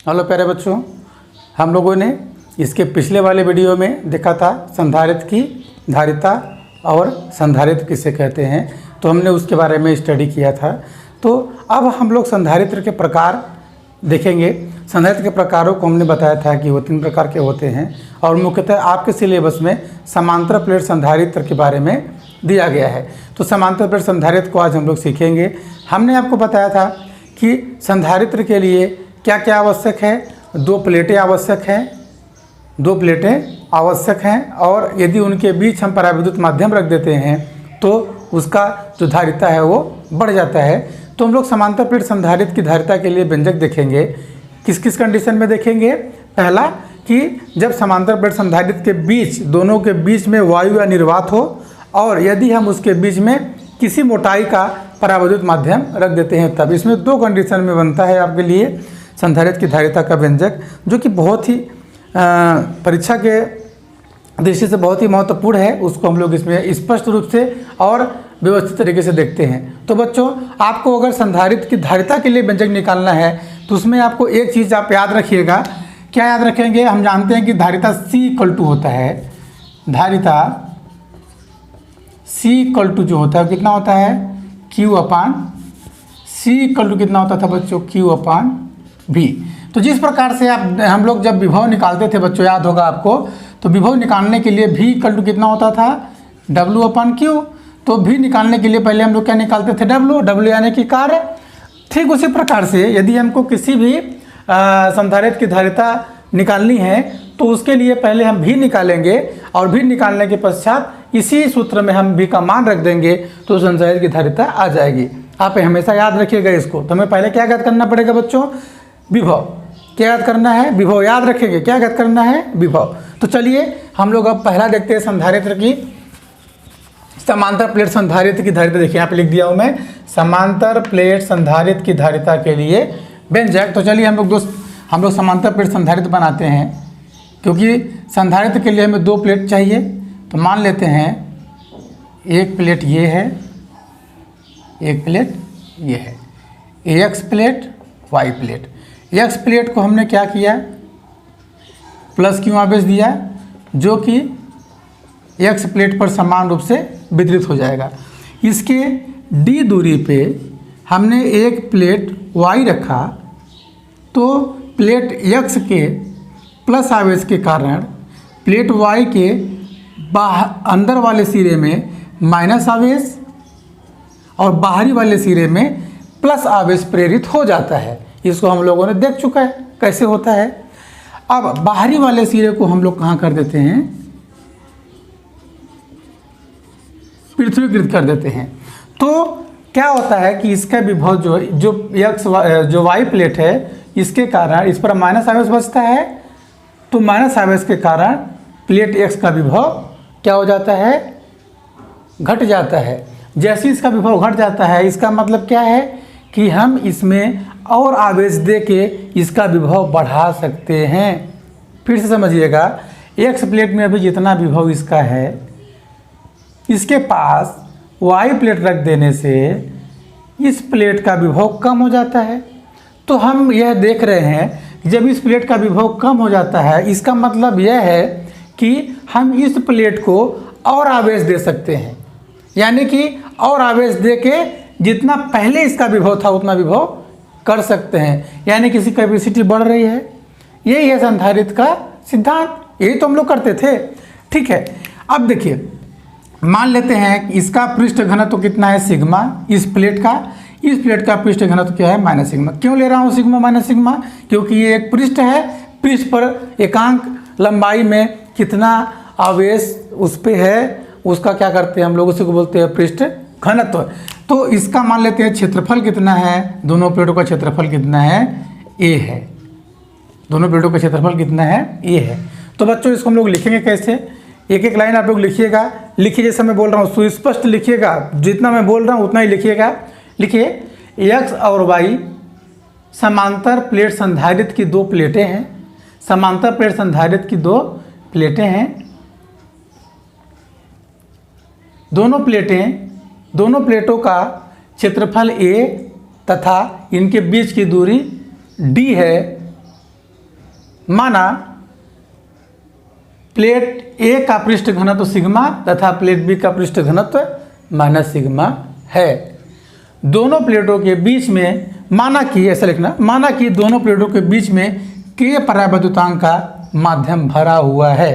Hello प्यारे बच्चों, हम लोगों ने इसके पिछले वाले वीडियो में देखा था संधारित्र की धारिता और संधारित्र किसे कहते हैं, तो हमने उसके बारे में स्टडी किया था। तो अब हम लोग संधारित्र के प्रकार देखेंगे। संधारित्र के प्रकारों को हमने बताया था कि वो 3 प्रकार के होते हैं और मुख्यतः आपके सिलेबस में समांतर प्लेट संधारित्र के बारे में दिया गया है। तो समांतर प्लेट संधारित्र को आज हम लोग सीखेंगे। हमने आपको बताया था कि संधारित्र के लिए क्या क्या आवश्यक है। 2 प्लेटें आवश्यक हैं, 2 प्लेटें आवश्यक हैं और यदि उनके बीच हम पराविद्युत माध्यम रख देते हैं तो उसका जो धारिता है वो बढ़ जाता है। तो हम लोग समांतर प्लेट संधारित्र की धारिता के लिए व्यंजक देखेंगे। किस किस कंडीशन में देखेंगे। पहला कि जब समांतर प्लेट संधारित्र के बीच, दोनों के बीच में वायु या निर्वात हो और यदि हम उसके बीच में किसी मोटाई का पराविद्युत माध्यम रख देते हैं तब। इसमें 2 कंडीशन में बनता है आपके लिए संधारित्र की धारिता का व्यंजक, जो कि बहुत ही परीक्षा के दृष्टि से बहुत ही महत्वपूर्ण है। उसको हम लोग इसमें स्पष्ट रूप से और व्यवस्थित तरीके से देखते हैं। तो बच्चों, आपको अगर संधारित्र की धारिता के लिए व्यंजक निकालना है तो उसमें आपको एक चीज़ आप याद रखिएगा। क्या याद रखेंगे? हम जानते हैं कि धारिता C= होता है। धारिता C= जो होता है कितना होता है? Q/C कितना होता था बच्चों? Q/V। तो जिस प्रकार से हम लोग जब विभव निकालते थे बच्चों, याद होगा आपको, तो विभव निकालने के लिए V= कितना होता था? W/Q। तो V निकालने के लिए पहले हम लोग क्या निकालते थे? W यानी कि कार्य। ठीक उसी प्रकार से यदि हमको किसी भी संधारित्र की धारिता निकालनी है तो उसके लिए पहले हम V निकालेंगे और V निकालने के पश्चात इसी सूत्र में हम V का मान रख देंगे तो संधारित्र की धारिता आ जाएगी। आप हमेशा याद रखिएगा इसको। तो हमें पहले क्या याद करना पड़ेगा बच्चों? विभव। क्या याद करना है? विभव याद रखेंगे। क्या याद करना है? विभव। तो चलिए हम लोग अब पहला देखते हैं संधारित्र की समांतर प्लेट संधारित्र की धारिता। देखिए यहाँ पे लिख दिया हूँ मैं, समांतर प्लेट संधारित्र की धारिता के लिए व्यंजक। तो चलिए हम लोग समांतर प्लेट संधारित्र बनाते हैं, क्योंकि संधारित्र के लिए हमें 2 प्लेट चाहिए। तो मान लेते हैं एक प्लेट ये है, एक प्लेट ये है, X plate Y plate. X plate को हमने क्या किया? प्लस Q आवेश दिया, जो कि X प्लेट पर समान रूप से वितरित हो जाएगा। इसके D दूरी पे हमने एक प्लेट Y रखा, तो प्लेट X के प्लस आवेश के कारण प्लेट Y के अंदर वाले सिरे में माइनस आवेश और बाहरी वाले सिरे में प्लस आवेश प्रेरित हो जाता है। इसको हम लोगों ने देख चुका है कैसे होता है। अब बाहरी वाले सिरे को हम लोग कहाँ कर देते हैं? पृथ्वीकृत कर देते हैं। तो क्या होता है कि इसका विभव जो Y प्लेट है, इसके कारण इस पर माइनस आवेश बचता है। तो माइनस आवेश के कारण प्लेट X का विभव क्या हो जाता है? घट जाता है। जैसे इसका विभव घट जाता है, इसका मतलब क्या है कि हम इसमें और आवेश दे के इसका विभव बढ़ा सकते हैं। फिर से समझिएगा, X प्लेट में अभी जितना विभव इसका है, इसके पास Y प्लेट रख देने से इस प्लेट का विभव कम हो जाता है। तो हम यह देख रहे हैं, जब इस प्लेट का विभव कम हो जाता है, इसका मतलब यह है कि हम इस प्लेट को और आवेश दे सकते हैं। यानी कि और आवेश दे के जितना पहले इसका विभव था उतना विभव कर सकते हैं। यानी कि इसकी कैपेसिटी बढ़ रही है। यही है संधारित्र का सिद्धांत। यही तो हम लोग करते थे। ठीक है, अब देखिए, मान लेते हैं कि इसका पृष्ठ घनत्व कितना है? सिग्मा। इस प्लेट का पृष्ठ घनत्व क्या है? Minus sigma. क्यों ले रहा हूँ सिग्मा माइनस सिग्मा? क्योंकि ये एक पृष्ठ है। पृष्ठ पर एकांक लंबाई में कितना आवेश उस पर है, उसका क्या करते हैं हम लोग? उसी को बोलते हैं पृष्ठ घनत्व। तो इसका मान लेते हैं क्षेत्रफल कितना है? दोनों प्लेटों का क्षेत्रफल कितना है? A है। दोनों प्लेटों का क्षेत्रफल कितना है? A है। तो बच्चों इसको हम लोग लिखेंगे कैसे? एक एक लाइन आप लोग लिखिएगा। लिखिए जैसा मैं बोल रहा हूँ, सुस्पष्ट लिखिएगा। जितना मैं बोल रहा हूँ उतना ही लिखिएगा। लिखिए, X और Y समांतर प्लेट संधारित्र की 2 प्लेटें हैं। समांतर प्लेट संधारित्र की 2 प्लेटें हैं। दोनों प्लेटों का क्षेत्रफल A तथा इनके बीच की दूरी D है। माना प्लेट ए का पृष्ठ घनत्व सिग्मा तथा प्लेट बी का पृष्ठ घनत्व माइनस सिग्मा है। दोनों प्लेटों के बीच में माना कि, ऐसा लिखना, माना कि दोनों प्लेटों के बीच में के परावैद्युतांक का माध्यम भरा हुआ है।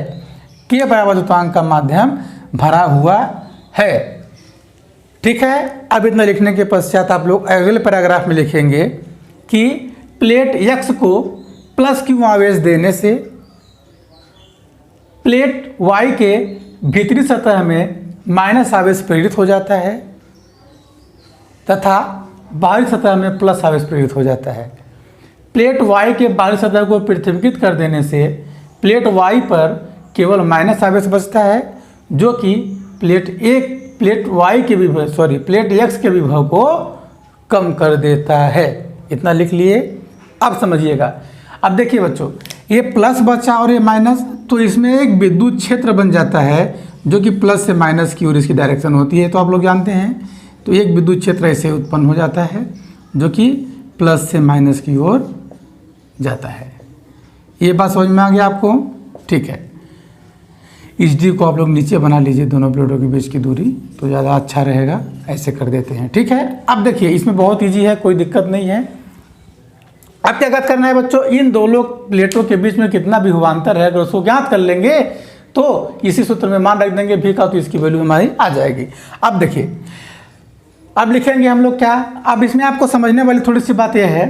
के परावैद्युतांक का माध्यम भरा हुआ है। ठीक है। अब इतना लिखने के पश्चात आप लोग अगले पैराग्राफ में लिखेंगे कि प्लेट x को प्लस क्यू आवेश देने से प्लेट y के भीतरी सतह में माइनस आवेश प्रेरित हो जाता है तथा बाहरी सतह में प्लस आवेश प्रेरित हो जाता है। प्लेट y के बाहरी सतह को पृथ्वीकृत कर देने से प्लेट y पर केवल माइनस आवेश बचता है, जो कि प्लेट y के विभव प्लेट x के विभव को कम कर देता है। इतना लिख लिए। अब समझिएगा। अब देखिए बच्चों, ये प्लस बचा और ये माइनस, तो इसमें एक विद्युत क्षेत्र बन जाता है जो कि प्लस से माइनस की ओर इसकी डायरेक्शन होती है, तो आप लोग जानते हैं। तो एक विद्युत क्षेत्र ऐसे उत्पन्न हो जाता है जो कि प्लस से माइनस की ओर जाता है। ये बात समझ में आ गया आपको? ठीक है। इस डी को आप लोग नीचे बना लीजिए, दोनों प्लेटों के बीच की दूरी, तो ज़्यादा अच्छा रहेगा। ऐसे कर देते हैं। ठीक है। अब देखिए, इसमें बहुत ईजी है, कोई दिक्कत नहीं है। अब क्या करना है बच्चों, इन दोनों प्लेटों के बीच में कितना विभवांतर है, अगर उसको ज्ञात कर लेंगे तो इसी सूत्र में मान रख देंगे भी का, तो इसकी वैल्यू हमारी आ जाएगी। अब देखिए, अब लिखेंगे हम लोग क्या। अब इसमें आपको समझने वाली थोड़ी सी बात यह है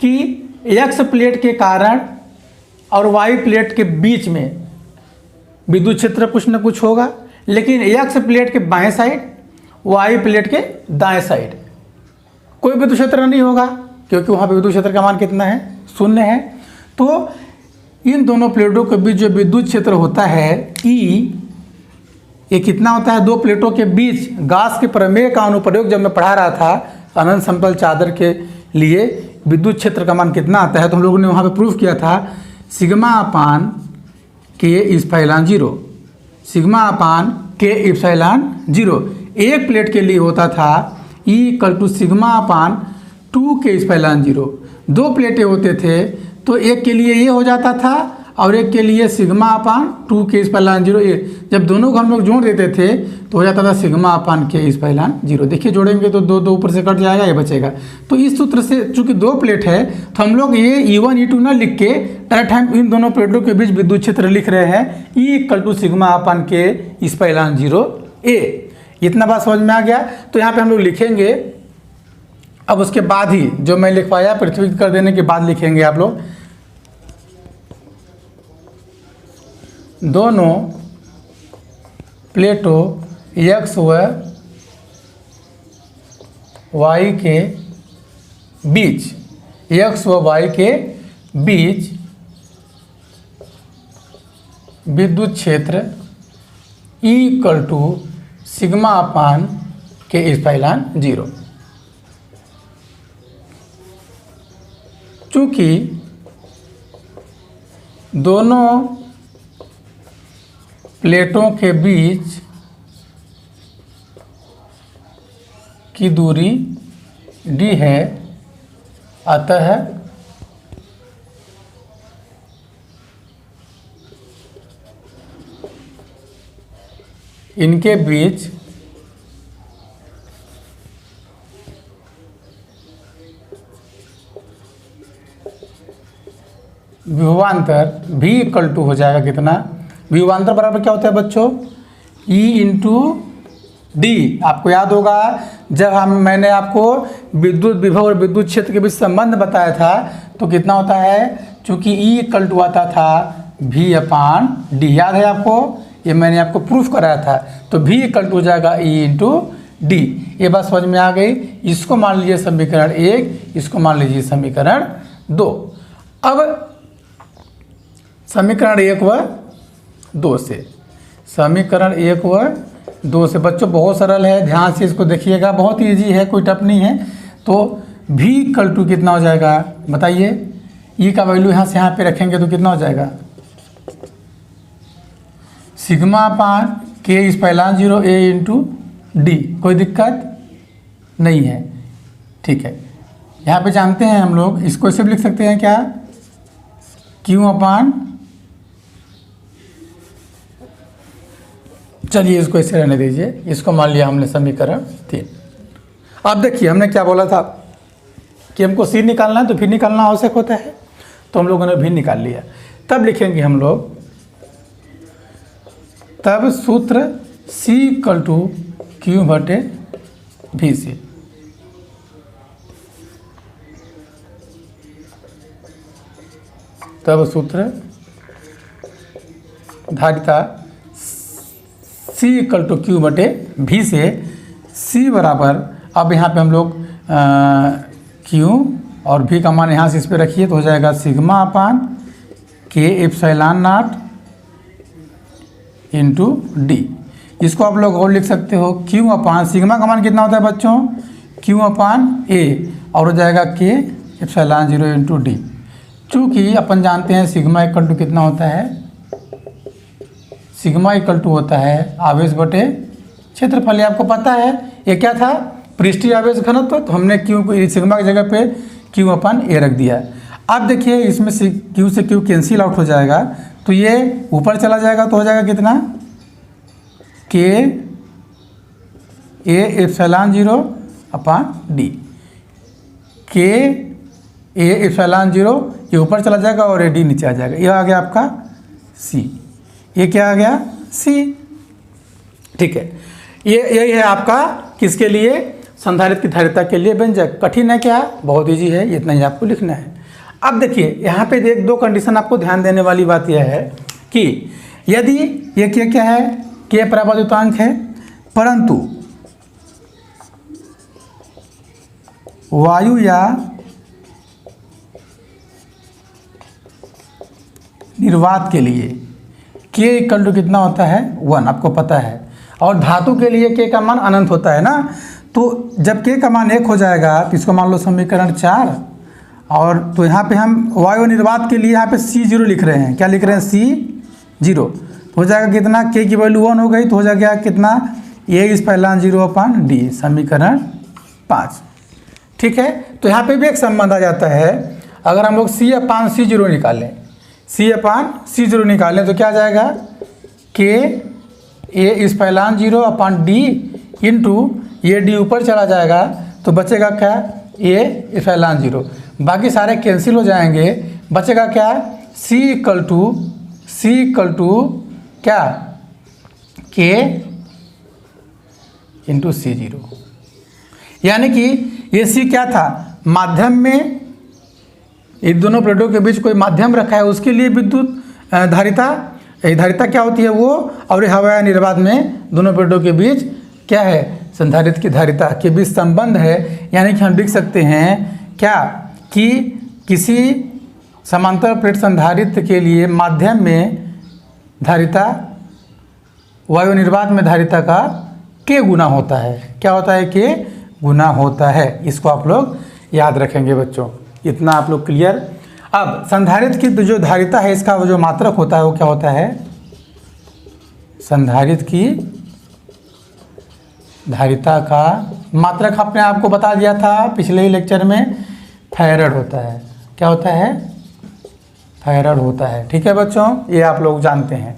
कि x प्लेट के कारण और y प्लेट के बीच में विद्युत क्षेत्र कुछ न कुछ होगा, लेकिन x प्लेट के बाएं साइड, y प्लेट के दाएं साइड कोई विद्युत क्षेत्र नहीं होगा, क्योंकि वहाँ पे विद्युत क्षेत्र का मान कितना है, 0 है। तो इन दोनों प्लेटों के बीच जो विद्युत क्षेत्र होता है E, ये कितना होता है, दो प्लेटों के बीच गाउस के प्रमेय का अनुप्रयोग जब मैं पढ़ा रहा था अनंत समतल चादर के लिए विद्युत क्षेत्र का मान कितना आता है, तो हम लोगों ने वहाँ पे प्रूफ किया था सिग्मा अपान के इप्सिलॉन 0, सिग्मा अपान के इप्सिलॉन 0 एक प्लेट के लिए होता था E equal to sigma upon 2 के इप्सिलॉन 0। दो प्लेटें होते थे तो एक के लिए ये हो जाता था और एक के लिए सिग्मा अपान 2 के इप्सिलॉन 0। जब दोनों को हम लोग जोड़ देते थे तो हो जाता था सिग्मा अपान के इप्सिलॉन 0। देखिए जोड़ेंगे तो दो ऊपर से कट जाएगा, ये बचेगा। तो इस सूत्र से चूंकि दो प्लेट है तो हम लोग ये E1 E2 ना लिख के डायरेक्ट हम इन दोनों प्लेटों के बीच विद्युत क्षेत्र लिख रहे हैं E equal to sigma upon के इप्सिलॉन 0 A। इतना बात समझ में आ गया। तो यहाँ पे हम लोग लिखेंगे। अब उसके बाद ही जो मैं लिखवाया पृथ्वी कर देने के बाद लिखेंगे आप लोग, दोनों प्लेटों x व y के बीच, x व y के बीच विद्युत क्षेत्र E equal to sigma upon के इप्सिलॉन 0। चूँकि दोनों प्लेटों के बीच की दूरी d है, अतः इनके बीच विभवांतर v इक्वल टू हो जाएगा कितना, विभवांतर बराबर क्या होता है बच्चों, E इंटू डी। आपको याद होगा जब मैंने आपको विद्युत विभव और विद्युत क्षेत्र के बीच संबंध बताया था तो कितना होता है, चूंकि E इक्वल टू आता था V अपान डी, याद है आपको, ये मैंने आपको प्रूफ कराया था। तो V इक्वल टू हो जाएगा E इंटू डी। ये बात समझ में आ गई। इसको मान लीजिए समीकरण 1, इसको मान लीजिए समीकरण 2। अब समीकरण 1 व 2 से, समीकरण 1 व 2 से बच्चों बहुत सरल है, ध्यान से इसको देखिएगा, बहुत इजी है, कोई टफ नहीं है। तो v इक्वल टू कितना हो जाएगा बताइए, E का वैल्यू यहाँ से यहाँ पे रखेंगे तो कितना हो जाएगा, सिग्मा अपान के इप्सिलॉन 0 A इंटू डी। कोई दिक्कत नहीं है, ठीक है। यहाँ पे जानते हैं हम लोग, इसको ऐसे भी लिख सकते हैं क्या, क्यू अपान, चलिए इसको ऐसे रहने दीजिए, इसको मान लिया हमने समीकरण 3। अब देखिए हमने क्या बोला था कि हमको सी निकालना है, तो भी निकालना आवश्यक होता है, तो हम लोगों ने भी निकाल लिया। तब लिखेंगे हम लोग, तब सूत्र C इक्वल टू क्यू बटे भी सी। तब सूत्र धारिता C इक्वल टू क्यू बटे भी से, C बराबर, अब यहाँ पे हम लोग Q और V का मान यहाँ से इस पे रखिए तो हो जाएगा sigma upon K epsilon not into D. इसको आप लोग और लिख सकते हो Q अपान, सिग्मा का मान कितना होता है बच्चों, Q अपान A, और हो जाएगा K एप्सिलॉन 0 इंटू डी। चूँकि अपन जानते हैं सिग्मा इक्वल टू कितना होता है, सिग्मा इक्वल टू होता है आवेश बटे क्षेत्रफल। ये आपको पता है, ये क्या था, पृष्ठीय आवेश घनत्व, तो हमने क्यू को सिग्मा की जगह पे क्यू अपन ए रख दिया। अब देखिए इसमें से क्यू कैंसिल आउट हो जाएगा, तो ये ऊपर चला जाएगा तो हो जाएगा कितना, के ए एप्सिलॉन 0 अपान डी। के ए एप्सिलॉन 0 ये ऊपर चला जाएगा और ए डी नीचे आ जाएगा। ये आ गया आपका सी, ये क्या आ गया सी। ठीक है, ये यही है आपका किसके लिए, संधारित्र की धारिता के लिए व्यंजक। कठिन है क्या, बहुत इजी है, इतना ही आपको लिखना है। अब देखिए यहाँ पे एक दो कंडीशन आपको ध्यान देने वाली बात यह है कि यदि ये क्या है, के परावर्तितांक है, परंतु वायु या निर्वात के लिए के इक्वल टू कितना होता है 1, आपको पता है, और धातु के लिए के का मान अनंत होता है ना। तो जब के का मान 1 हो जाएगा तो इसको मान लो समीकरण 4, और तो यहाँ पे हम वायु निर्वात के लिए यहाँ पे C0 लिख रहे हैं, क्या लिख रहे हैं C0, तो हो जाएगा कितना, के की वैल्यू 1 हो गई तो हो जाएगा कितना, ए एप्सिलॉन 0 अपान डी, समीकरण 5। ठीक है, तो यहाँ पे भी एक संबंध आ जाता है, अगर हम लोग C अपान C0 निकालें, C अपान C0 निकालें तो क्या आ जाएगा, के A epsilon 0 upon D into ये डी ऊपर चला जाएगा तो बचेगा क्या, ए एप्सिलॉन 0, बाकी सारे कैंसिल हो जाएंगे, बचेगा क्या, C इक्वल टू क्या, के इंटू C0। यानी कि ये C क्या था, माध्यम में, इन दोनों प्लेटों के बीच कोई माध्यम रखा है, उसके लिए विद्युत धारिता, धारिता क्या होती है वो, और हवा निर्वात में दोनों प्लेटों के बीच क्या है, संधारित्र की धारिता के बीच संबंध है। यानी कि हम लिख सकते हैं क्या, कि किसी समांतर प्लेट संधारित्र के लिए माध्यम में धारिता वायु निर्वात में धारिता का के गुना होता है, क्या होता है, के गुना होता है। इसको आप लोग याद रखेंगे बच्चों, इतना आप लोग क्लियर। अब संधारित्र की जो धारिता है, इसका वो जो मात्रक होता है वो क्या होता है, संधारित्र की धारिता का मात्रक आपने आपको बता दिया था पिछले ही लेक्चर में, फैराड होता है, क्या होता है, फैराड होता है। ठीक है बच्चों, ये आप लोग जानते हैं।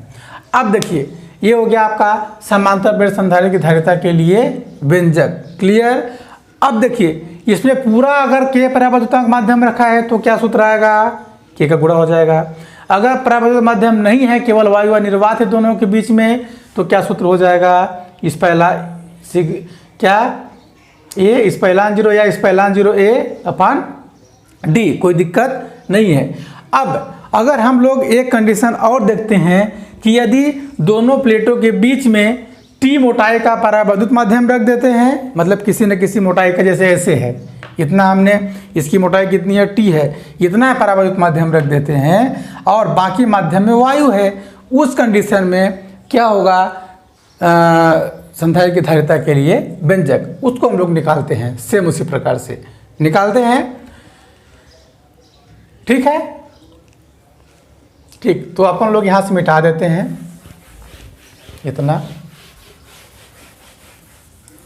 अब देखिए ये हो गया आपका समांतर प्लेट संधारित्र की धारिता के लिए व्यंजक, क्लियर। अब देखिए इसमें पूरा अगर के परावर्तितांक माध्यम रखा है तो क्या सूत्र आएगा, के का गुणा हो जाएगा। अगर परावर्तित माध्यम नहीं है, केवल वायु व निर्वात है दोनों के बीच में, तो क्या सूत्र हो जाएगा, इस पहला क्या, ए एप्सिलॉन 0 या एप्सिलॉन 0 ए अपान डी, कोई दिक्कत नहीं है। अब अगर हम लोग एक कंडीशन और देखते हैं कि यदि दोनों प्लेटों के बीच में टी मोटाई का परावर्तित माध्यम रख देते हैं, मतलब किसी न किसी मोटाई का, जैसे ऐसे है, इतना हमने, इसकी मोटाई कितनी है, टी है, इतना परावर्तित माध्यम रख देते हैं, और बाकी माध्यम में वायु है, उस कंडीशन में क्या होगा, संधारित्र की धारिता के लिए व्यंजक, उसको हम लोग निकालते हैं, सेम उसी प्रकार से निकालते हैं। ठीक है, ठीक, तो अपन लोग यहाँ से मिटा देते हैं, इतना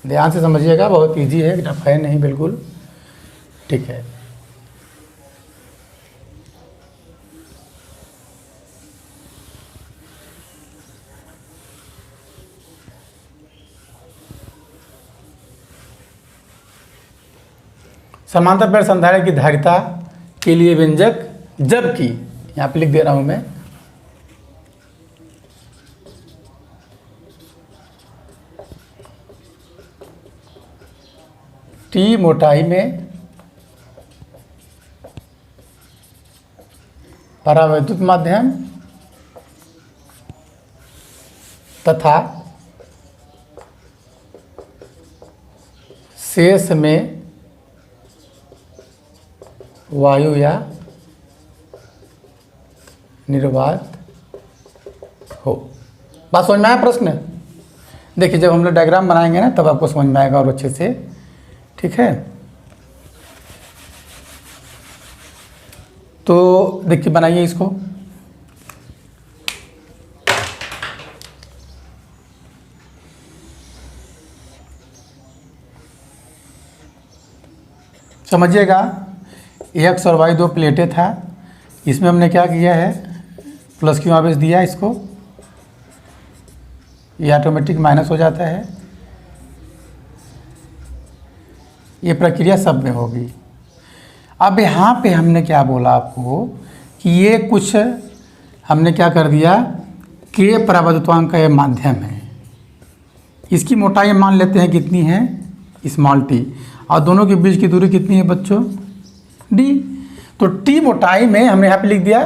ध्यान से समझिएगा, बहुत इजी है, टफ है नहीं बिल्कुल। ठीक है, समांतर प्लेट संधारित्र की धारिता के लिए व्यंजक, जबकि यहाँ पे लिख दे रहा हूँ मैं, टी मोटाई में परावैद्युत माध्यम तथा शेष में वायु या निर्वात हो। बात समझ में आया प्रश्न? देखिए जब हम लोग डायग्राम बनाएंगे ना तब आपको समझ में आएगा और अच्छे से, ठीक है। तो देखिए बनाइए इसको। समझिएगा, एक्स और वाई दो प्लेटें था, इसमें हमने क्या किया है, प्लस क्यू आवेश दिया इसको, ये ऑटोमेटिक माइनस हो जाता है। ये प्रक्रिया सब में होगी। अब यहाँ पे हमने क्या बोला आपको कि ये कुछ हमने क्या कर दिया, के परावैद्युतांक का ये माध्यम है, इसकी मोटाई मान लेते हैं कितनी है, स्मॉल टी, और दोनों के बीच की दूरी कितनी है बच्चों, डी। तो टी मोटाई में हमने यहाँ पे लिख दिया,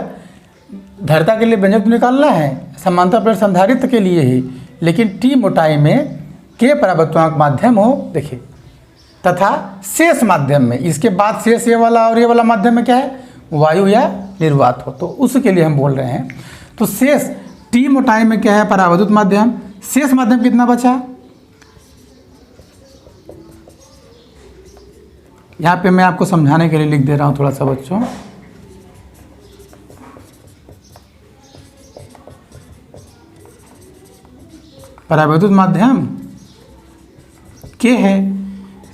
धारिता के लिए व्यंजक तो निकालना है समांतर प्लेट संधारित्र के लिए ही, लेकिन टी मोटाई में के परावैद्युतांक माध्यम हो, देखिए, तथा शेष माध्यम में, इसके बाद शेष ये वाला और ये वाला माध्यम में क्या है, वायु या निर्वात हो, तो उसके लिए हम बोल रहे हैं। तो शेष टी मोटाई में क्या है, परावैद्युत माध्यम, शेष माध्यम कितना बचा, यहाँ पे मैं आपको समझाने के लिए लिख दे रहा हूँ थोड़ा सा बच्चों। परावैद्युत माध्यम के है,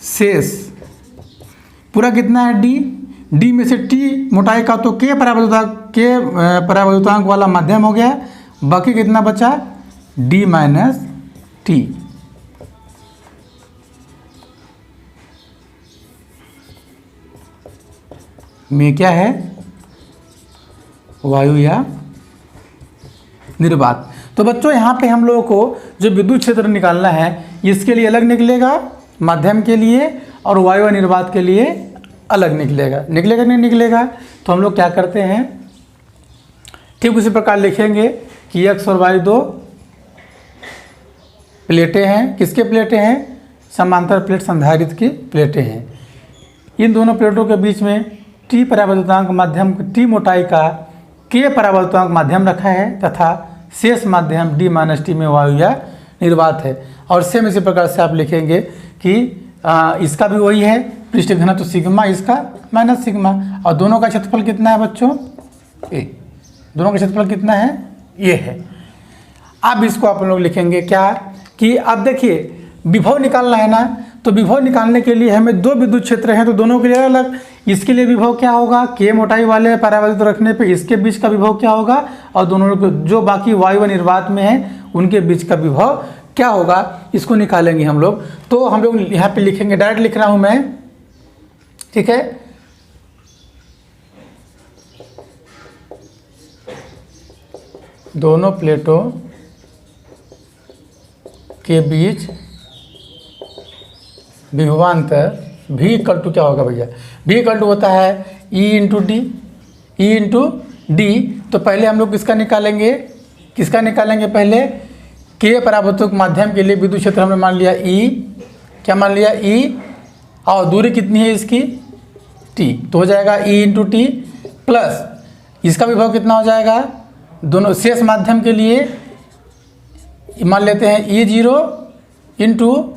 शेष पूरा कितना है, डी, डी में से टी मोटाई का तो के परावैद्युतांक वाला माध्यम हो गया, बाकी कितना बचा, डी माइनस टी। में क्या है, वायु या निर्वात। तो बच्चों यहाँ पे हम लोगों को जो विद्युत क्षेत्र निकालना है, इसके लिए अलग निकलेगा, माध्यम के लिए और वायु या निर्वात के लिए अलग निकलेगा, निकलेगा नहीं निकलेगा। तो हम लोग क्या करते हैं, ठीक उसी प्रकार लिखेंगे कि एक्स और वाई दो प्लेटें हैं, किसके प्लेटें हैं, समांतर प्लेट संधारित्र की प्लेटें हैं। इन दोनों प्लेटों के बीच में टी परावैद्युतांक माध्यम, टी मोटाई का के परावैद्युतांक माध्यम रखा है तथा शेष माध्यम डी माइनस टी में वायु या निर्वात है। और सेम इसी प्रकार से आप लिखेंगे कि इसका भी वही है, पृष्ठ घनत्व सिग्मा, इसका माइनस सिग्मा, और दोनों का क्षेत्रफल कितना है बच्चों, ए, दोनों का क्षेत्रफल कितना है, ये है। अब इसको आप लोग लिखेंगे क्या कि अब देखिए विभव निकालना है ना, तो विभव निकालने के लिए हमें दो विद्युत क्षेत्र हैं, तो दोनों के लिए अलग, इसके लिए विभव क्या होगा, के मोटाई वाले परावैद्युत रखने पे इसके बीच का विभव क्या होगा, और दोनों जो बाकी वायु व निर्वात में है उनके बीच का विभव क्या होगा, इसको निकालेंगे हम लोग। तो हम लोग यहाँ पे लिखेंगे, डायरेक्ट लिख रहा हूँ मैं, ठीक है। दोनों प्लेटों के बीच विभवांतर V इक्वल टू क्या होगा भैया, V इक्वल टू होता है E into D, E into D. तो पहले हम लोग किसका निकालेंगे, पहले के परावैद्युत माध्यम के लिए विद्युत क्षेत्र हमने मान लिया E, क्या मान लिया E, और दूरी कितनी है इसकी, T, तो हो जाएगा E इंटू टी प्लस इसका विभव कितना हो जाएगा, दोनों शेष माध्यम के लिए मान लेते हैं E0 into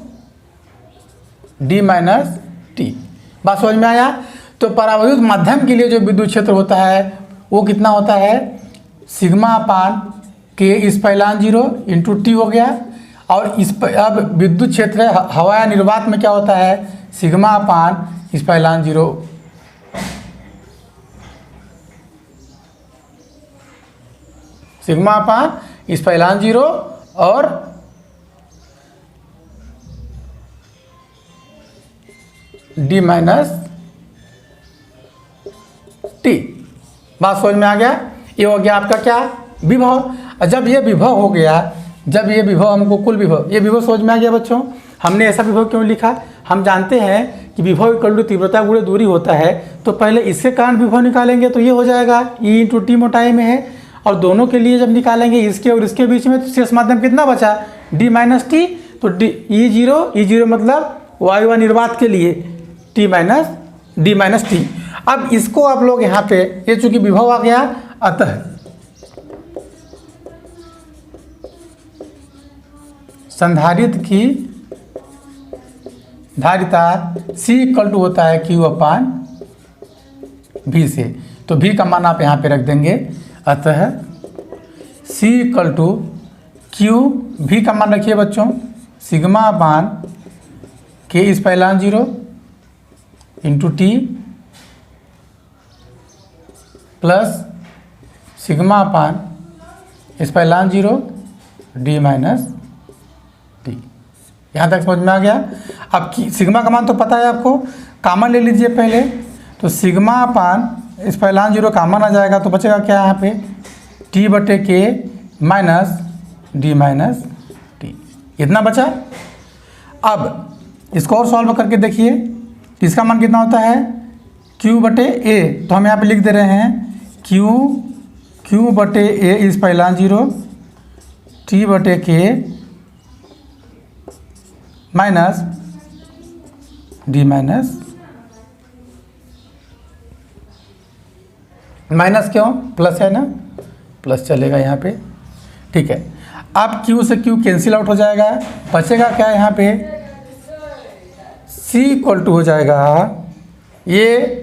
D minus T. बात समझ में आया। तो परावैद्युत माध्यम के लिए जो विद्युत क्षेत्र होता है वो कितना होता है, सिग्मा अपान के इस पहलान 0 इंटू टी हो गया, और इस अब विद्युत क्षेत्र हवा या निर्वात में क्या होता है, सिग्मा अपान इस पहलान 0 सिग्मा अपान इस पहलान 0 और डी माइनस बात समझ में आ गया। ये हो गया आपका क्या, विभव। और जब ये विभव हो गया, जब ये विभव हमको कुल विभव, ये विभव समझ में आ गया बच्चों। हमने ऐसा विभव क्यों लिखा, हम जानते हैं कि विभव इक्वल टू तीव्रता गुणे दूरी होता है, तो पहले इसके कारण विभव निकालेंगे तो ये हो जाएगा ई इंटू टी मोटाई में है, और दोनों के लिए जब निकालेंगे इसके और इसके बीच में, तो शेष माध्यम कितना बचा, डी माइनस टी। तो डी ई जीरो मतलब वायु निर्वात के लिए T minus D minus T. अब इसको आप लोग यहाँ पे, ये चूंकि विभव आ गया, अतः संधारित्र की धारिता C इक्वल टू होता है Q अपान V से। तो V का मान आप यहाँ पे रख देंगे, अतः C equal to Q, V का मान रखिए बच्चों, सिग्मा अपान K इस पहलान 0 इंटू टी प्लस सिग्मा अपान इस पहलान 0 डी माइनस टी। यहाँ तक समझ में आ गया। अब सिग्मा का मान तो पता है आपको, कॉमन ले लीजिए पहले, तो सिग्मा अपान इस पहलान 0 कॉमन आ जाएगा, तो बचेगा क्या यहाँ पे, टी बटे के माइनस डी माइनस टी, इतना बचा। अब इसको और सॉल्व करके देखिए, इसका मान कितना होता है, Q बटे A, तो हम यहाँ पे लिख दे रहे हैं Q बटे A इस पहलान 0 T बटे के माइनस डी माइनस, माइनस क्यों, प्लस है ना, प्लस चलेगा यहाँ पे, ठीक है। अब Q से Q कैंसिल आउट हो जाएगा, बचेगा क्या यहाँ पे, C इक्वल टू हो जाएगा, ये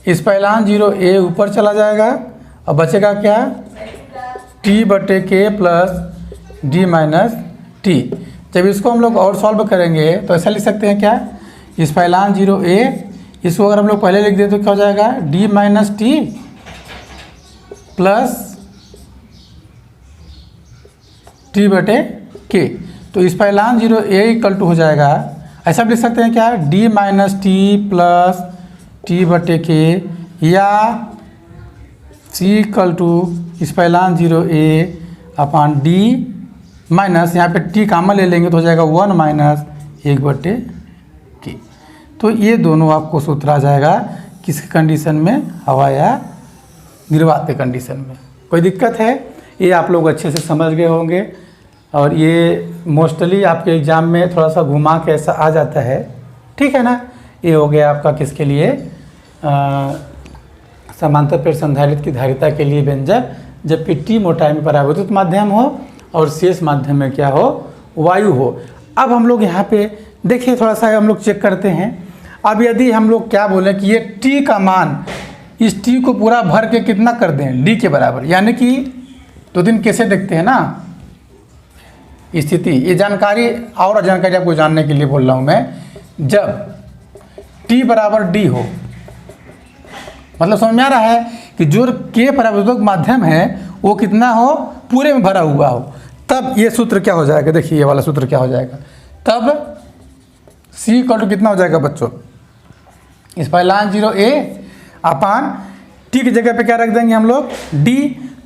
इस पहलान 0 A ऊपर चला जाएगा, और बचेगा क्या, T बटे के प्लस डी माइनस टी। जब इसको हम लोग और सॉल्व करेंगे तो ऐसा लिख सकते हैं क्या, इस पहलान 0 A, इसको अगर हम लोग पहले लिख दें तो क्या हो जाएगा, D minus T plus T बटे के। तो इस पहलान 0 A इक्वल टू हो जाएगा, ऐसा भी लिख सकते हैं क्या, D minus T plus T बटे के, या सी इक्वल टू इस पहलान 0 A अपान डी माइनस, यहाँ पे टी कॉमन ले लेंगे तो हो जाएगा 1 माइनस 1 बटे के। तो ये दोनों आपको सूत्र आ जाएगा किस कंडीशन में, हवा या निर्वात के कंडीशन में। कोई दिक्कत है, ये आप लोग अच्छे से समझ गए होंगे, और ये मोस्टली आपके एग्ज़ाम में थोड़ा सा घुमा के ऐसा आ जाता है, ठीक है ना। ये हो गया आपका किसके लिए, समांतर प्लेट संधारित्र की धारिता के लिए व्यंजक, जबकि टी मोटाई में परावर्तित माध्यम हो और शेष माध्यम में क्या हो, वायु हो। अब हम लोग यहाँ पे देखिए, थोड़ा सा हम लोग चेक करते हैं। अब यदि हम लोग क्या बोलें कि ये टी का मान, इस टी को पूरा भर के कितना कर दें, डी के बराबर, यानी कि दो दिन कैसे देखते हैं ना स्थिति, ये जानकारी और जानकारी आपको जानने के लिए बोल रहा हूँ मैं। जब टी बराबर डी हो, मतलब समझ में आ रहा है कि जो के परावर्तक माध्यम है वो कितना हो, पूरे में भरा हुआ हो, तब ये सूत्र क्या हो जाएगा, देखिए ये वाला सूत्र क्या हो जाएगा, तब C इक्वल टू कितना हो जाएगा बच्चों, इस पहलान 0 A अपान टी की जगह पे क्या रख देंगे हम लोग, D,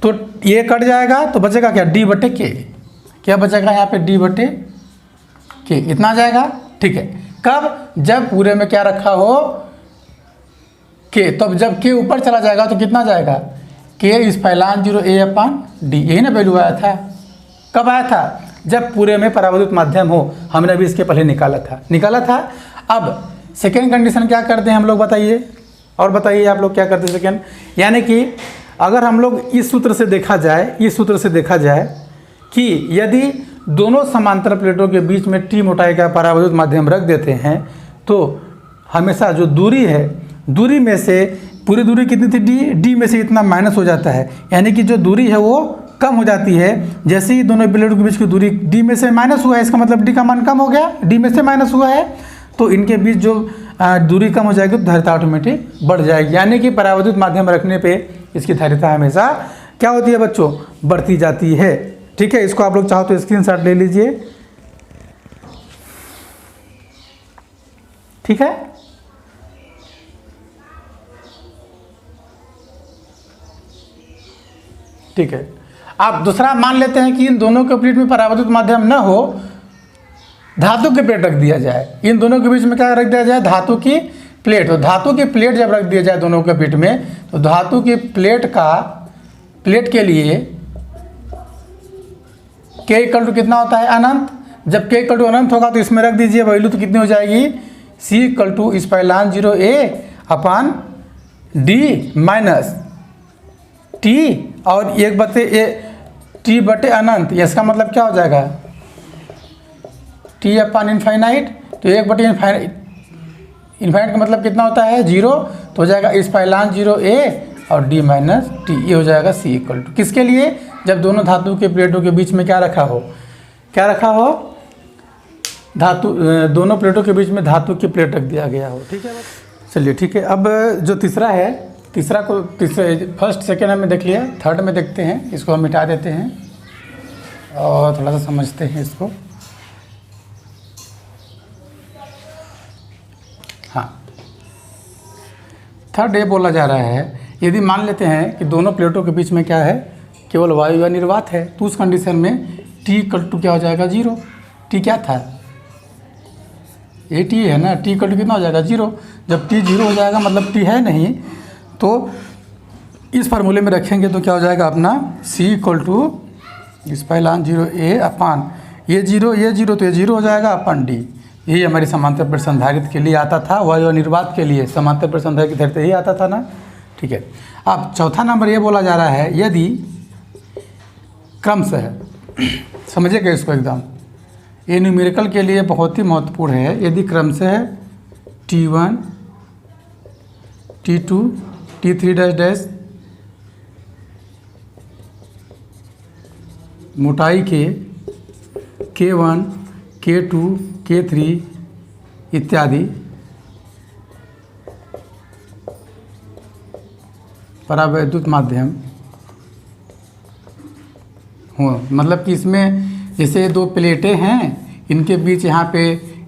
तो ये कट जाएगा तो बचेगा क्या, D बटे के, क्या बचेगा यहाँ पे, D बटे के, इतना आ जाएगा, ठीक है। कब, जब पूरे में क्या रखा हो, के, तब जब के ऊपर चला जाएगा तो कितना जाएगा, के इस पहलान 0 A अपान डी, यही ना वैल्यू आया था। कब आया था, जब पूरे में परावर्तित माध्यम हो, हमने अभी इसके पहले निकाला था। अब सेकेंड कंडीशन क्या करते हैं हम लोग, बताइए, और बताइए आप लोग क्या करते हैं सेकेंड, यानी कि अगर हम लोग इस सूत्र से देखा जाए, कि यदि दोनों समांतर प्लेटों के बीच में टी मोटाई का परावर्तित माध्यम रख देते हैं, तो हमेशा जो दूरी है, दूरी में से पूरी दूरी कितनी थी, डी में से इतना माइनस हो जाता है, यानी कि जो दूरी है वो कम हो जाती है। जैसे ही दोनों प्लेटों के बीच की दूरी डी में से माइनस हुआ है, इसका मतलब डी का मान कम हो गया, डी में से माइनस हुआ है, तो इनके बीच जो दूरी कम हो जाएगी तो धारिता ऑटोमेटिक बढ़ जाएगी, यानी कि परावर्तित माध्यम रखने पे इसकी धारिता हमेशा क्या होती है बच्चों, बढ़ती जाती है, ठीक है। इसको आप लोग चाहो तो स्क्रीनशॉट ले लीजिए, ठीक है। ठीक है। आप दूसरा मान लेते हैं कि इन दोनों के प्लेट में परावर्तित माध्यम न हो, धातु की प्लेट रख दिया जाए। इन दोनों के बीच में क्या रख दिया जाए? धातु की प्लेट। तो धातु की प्लेट जब रख दिया जाए दोनों के बीच में, तो धातु की प्लेट के लिए K इक्वल टू कितना होता है? अनंत। जब K इक्वल टू अनंत होगा तो इसमें रख दीजिए वैल्यू, तो कितनी हो जाएगी? C equal to epsilon 0A upon D minus T और 1/T बटे अनंत। इसका मतलब क्या हो जाएगा? T अपान इनफाइनाइट। तो 1/इनफाइनाइट, इनफाइनाइट का मतलब कितना होता है? 0। तो हो जाएगा स्पाइलान 0A और D माइनस T। ये हो जाएगा C इक्वल टू किसके लिए? जब दोनों धातु के प्लेटों के बीच में क्या रखा हो? क्या रखा हो? धातु, दोनों प्लेटों के बीच में धातु की प्लेट रख दिया गया हो। ठीक है, चलिए ठीक है। अब जो तीसरा है, फर्स्ट सेकेंड में देख लिया, थर्ड में देखते हैं। इसको हम मिटा देते हैं और थोड़ा सा समझते हैं इसको। हाँ, थर्ड ये बोला जा रहा है, यदि मान लेते हैं कि दोनों प्लेटों के बीच में क्या है? केवल वायु या निर्वात है, तो उस कंडीशन में T इक्वल टू क्या हो जाएगा? 0। T क्या था? ये T है ना। T इक्वल टू कितना हो जाएगा? 0। जब T 0 हो जाएगा मतलब T है नहीं, तो इस फार्मूले में रखेंगे तो क्या हो जाएगा अपना? C equal to epsilon 0A अपान ये 0 तो ये 0 हो जाएगा अपान D। यही हमारी समांतर प्लेट संधारित्र के लिए आता था, वायु और निर्वात के लिए समांतर प्लेट संधारित्र की यही आता था ना। ठीक है। अब चौथा नंबर ये बोला जा रहा है, यदि क्रमशः समझिएगा इसको एकदम, ये न्यूमेरिकल के लिए बहुत ही महत्वपूर्ण है। यदि क्रमशः T1 T2 T3 dash dash मोटाई के K1 K2 K3 इत्यादि परावैद्युत माध्यम हो, मतलब कि इसमें जैसे दो प्लेटें हैं, इनके बीच यहाँ पे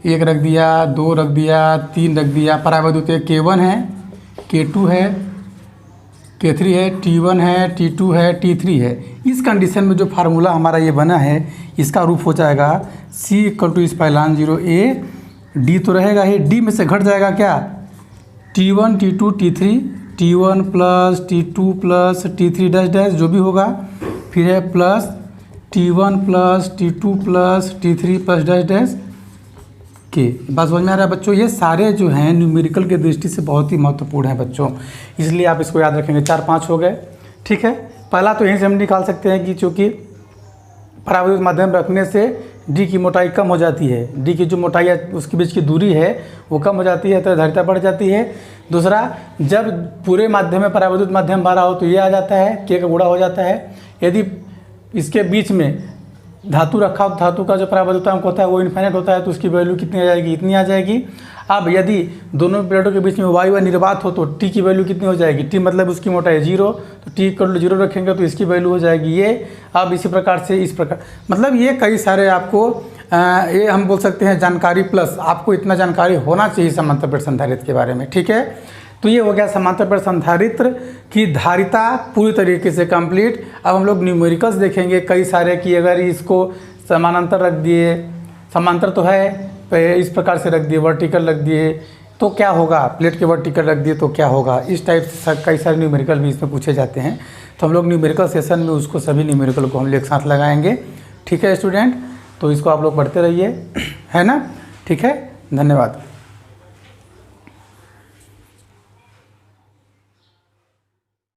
1 रख दिया, 2 रख दिया, 3 रख दिया, परावैद्युत K1 है, K2 है, K3 है, T1 है, T2 है, T3 है। इस कंडीशन में जो फार्मूला हमारा ये बना है, इसका रूप हो जाएगा C equal to epsilon 0A। D तो रहेगा ही, D में से घट जाएगा क्या? T1 T2 T3, T1 plus T2 plus T3 dash dash जो भी होगा, फिर है plus T1 plus T2 plus T3 plus dash dash के। बात समझ में आ रहा है बच्चों? ये सारे जो हैं न्यूमेरिकल के दृष्टि से बहुत ही महत्वपूर्ण हैं बच्चों, इसलिए आप इसको याद रखेंगे। 4-5 हो गए। ठीक है, पहला तो यहीं से हम निकाल सकते हैं कि चूँकि परावैद्युत माध्यम रखने से D की मोटाई कम हो जाती है, D की जो मोटाई है उसके बीच की दूरी है वो कम हो जाती है, तो धारिता बढ़ जाती है। दूसरा, जब पूरे माध्यम में परावैद्युत माध्यम भरा हो तो ये आ जाता है, K का गुणा हो जाता है। यदि इसके बीच में धातु रखा हो, धातु का जो परावैद्युतांक होता है वो इनफाइनाइट होता है, तो उसकी वैल्यू कितनी आ जाएगी? इतनी आ जाएगी। अब यदि दोनों प्लेटों के बीच में वायु या निर्वात हो तो T की वैल्यू कितनी हो जाएगी? T मतलब उसकी मोटाई 0, तो T इक्वल टू 0 रखेंगे तो इसकी वैल्यू हो जाएगी ये। अब इसी प्रकार से इस प्रकार, मतलब ये कई सारे आपको ये हम बोल सकते हैं जानकारी प्लस आपको इतना जानकारी होना चाहिए समांतर प्लेट संधारित्र के बारे में। ठीक है, तो ये हो गया समांतर प्लेट संधारित्र की धारिता पूरी तरीके से कंप्लीट। अब हम लोग न्यूमेरिकल्स देखेंगे कई सारे कि अगर इसको समानांतर रख दिए, समांतर तो है, इस प्रकार से रख दिए, वर्टिकल रख दिए तो क्या होगा, प्लेट के वर्टिकल रख दिए तो क्या होगा, इस टाइप से कई सारे न्यूमेरिकल भी इसमें पूछे जाते हैं। तो हम लोग न्यूमेरिकल सेशन में उसको सभी न्यूमेरिकल को हम लोग एक साथ लगाएंगे। ठीक है स्टूडेंट, तो इसको आप लोग पढ़ते रहिए, है ना। ठीक है, धन्यवाद।